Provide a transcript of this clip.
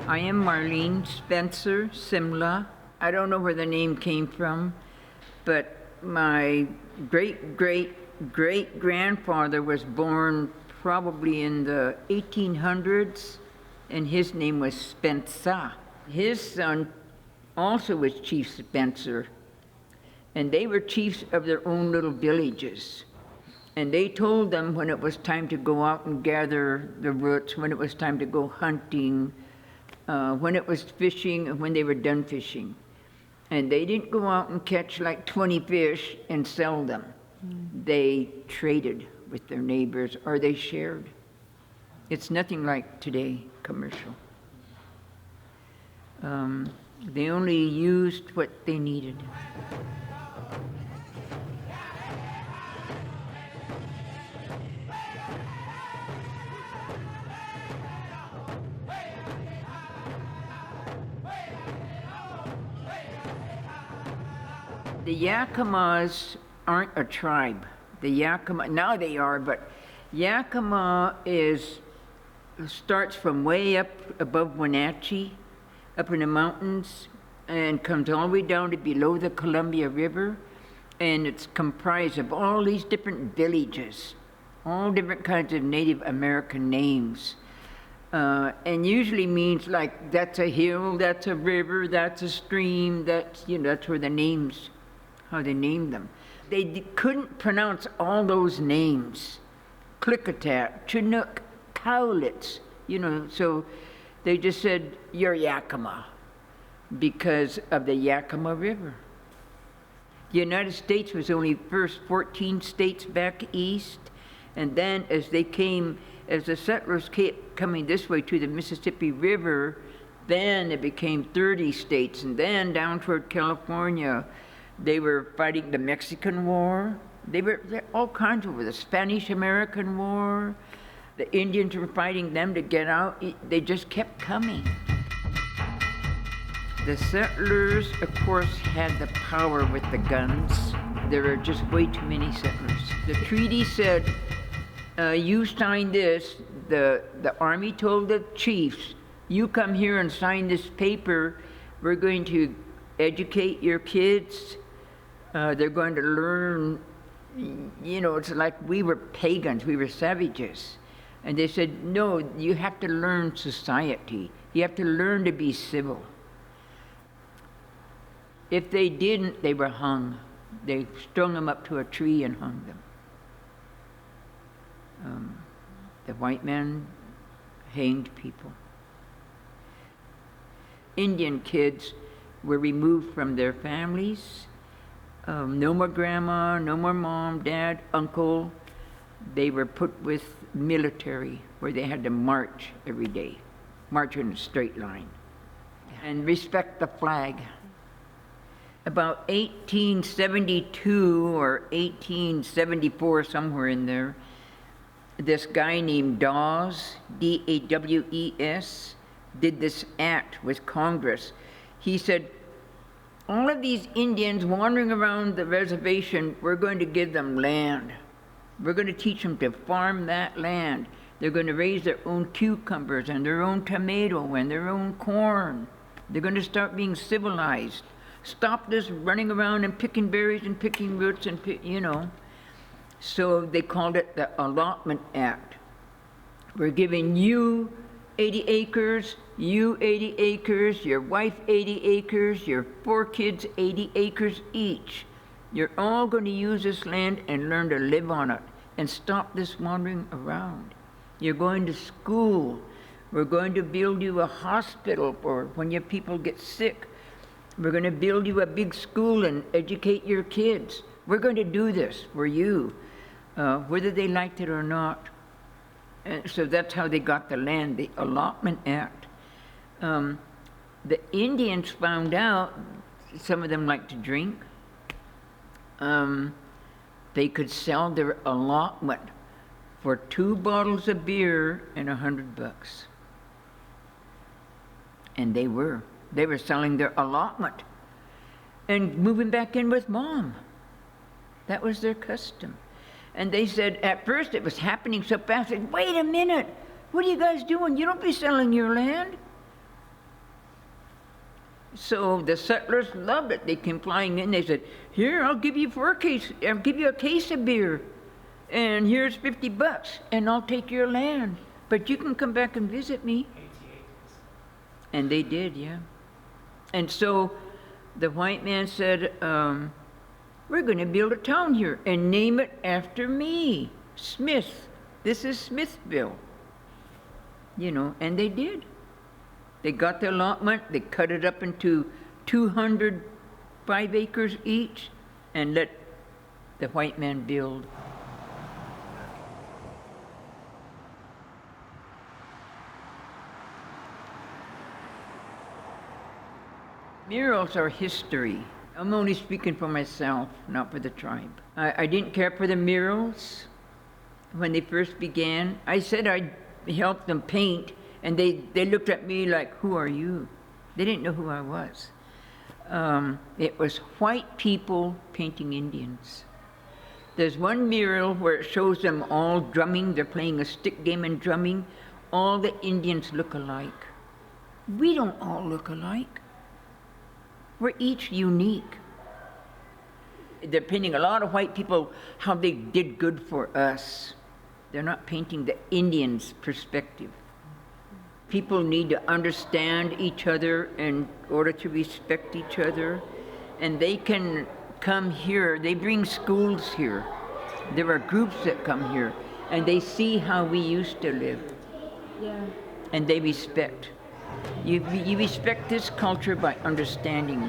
I am Marlene Spencer Silma. I don't know where the name came from, but my great-great-great-grandfather was born probably in the 1800s, and his name was Spencer. His son also was Chief Spencer, and they were chiefs of their own little villages. And they told them when it was time to go out and gather the roots, when it was time to go hunting, when it was fishing, and when they were done fishing. And they didn't go out and catch like 20 fish and sell them. They traded with their neighbors, or they shared. It's nothing like today, commercial. They only used what they needed. The Yakamas aren't a tribe. The Yakama, now they are, but Yakama starts from way up above Wenatchee, up in the mountains, and comes all the way down to below the Columbia River, and it's comprised of all these different villages, all different kinds of Native American names, and usually means like that's a hill, that's a river, that's a stream, that's where the names, how they named them. They couldn't pronounce all those names. Klickitat, Chinook, Cowlitz, so they just said, you're Yakama, because of the Yakama River. The United States was only first 14 states back east, and then as the settlers kept coming this way to the Mississippi River, then it became 30 states, and then down toward California, they were fighting the Mexican War. They're all kinds of war. The Spanish-American War. The Indians were fighting them to get out. They just kept coming. The settlers, of course, had the power with the guns. There were just way too many settlers. The treaty said, you sign this. The army told the chiefs, you come here and sign this paper. We're going to educate your kids. They're going to learn, it's like we were pagans, we were savages. And they said, no, you have to learn society. You have to learn to be civil. If they didn't, they were hung. They strung them up to a tree and hung them. The white man hanged people. Indian kids were removed from their families. No more grandma, no more mom, dad, uncle. They were put with military, where they had to march every day, march in a straight line, and respect the flag. About 1872 or 1874, somewhere in there, this guy named Dawes, D-A-W-E-S, did this act with Congress. He said, all of these Indians wandering around the reservation, we're going to give them land. We're going to teach them to farm that land. They're going to raise their own cucumbers and their own tomato and their own corn. They're going to start being civilized. Stop this running around and picking berries and picking roots and, So they called it the Allotment Act. We're giving you 80 acres, you 80 acres, your wife 80 acres, your 4 kids 80 acres each. You're all going to use this land and learn to live on it and stop this wandering around. You're going to school. We're going to build you a hospital for when your people get sick. We're going to build you a big school and educate your kids. We're going to do this for you, whether they liked it or not. And so that's how they got the land, the Allotment Act. The Indians found out, some of them like to drink, they could sell their allotment for 2 bottles of beer and $100. And they were selling their allotment and moving back in with mom. That was their custom. And they said, at first it was happening so fast, they said, wait a minute, what are you guys doing? You don't be selling your land. So the settlers loved it. They came flying in. They said, "Here, I'll give you a case of beer, and here's $50, and I'll take your land. But you can come back and visit me." And they did, yeah. And so the white man said, "We're going to build a town here and name it after me, Smith. This is Smithville." You know, and they did. They got the allotment, they cut it up into 205 acres each, and let the white man build. Murals are history. I'm only speaking for myself, not for the tribe. I didn't care for the murals when they first began. I said I'd help them paint, and they looked at me like, "Who are you?" They didn't know who I was. It was white people painting Indians. There's one mural where it shows them all drumming. They're playing a stick game and drumming. All the Indians look alike. We don't all look alike. We're each unique. They're painting a lot of white people, how they did good for us. They're not painting the Indians' perspective. People need to understand each other in order to respect each other. And they can come here. They bring schools here. There are groups that come here, and they see how we used to live. Yeah. And they respect. You respect this culture by understanding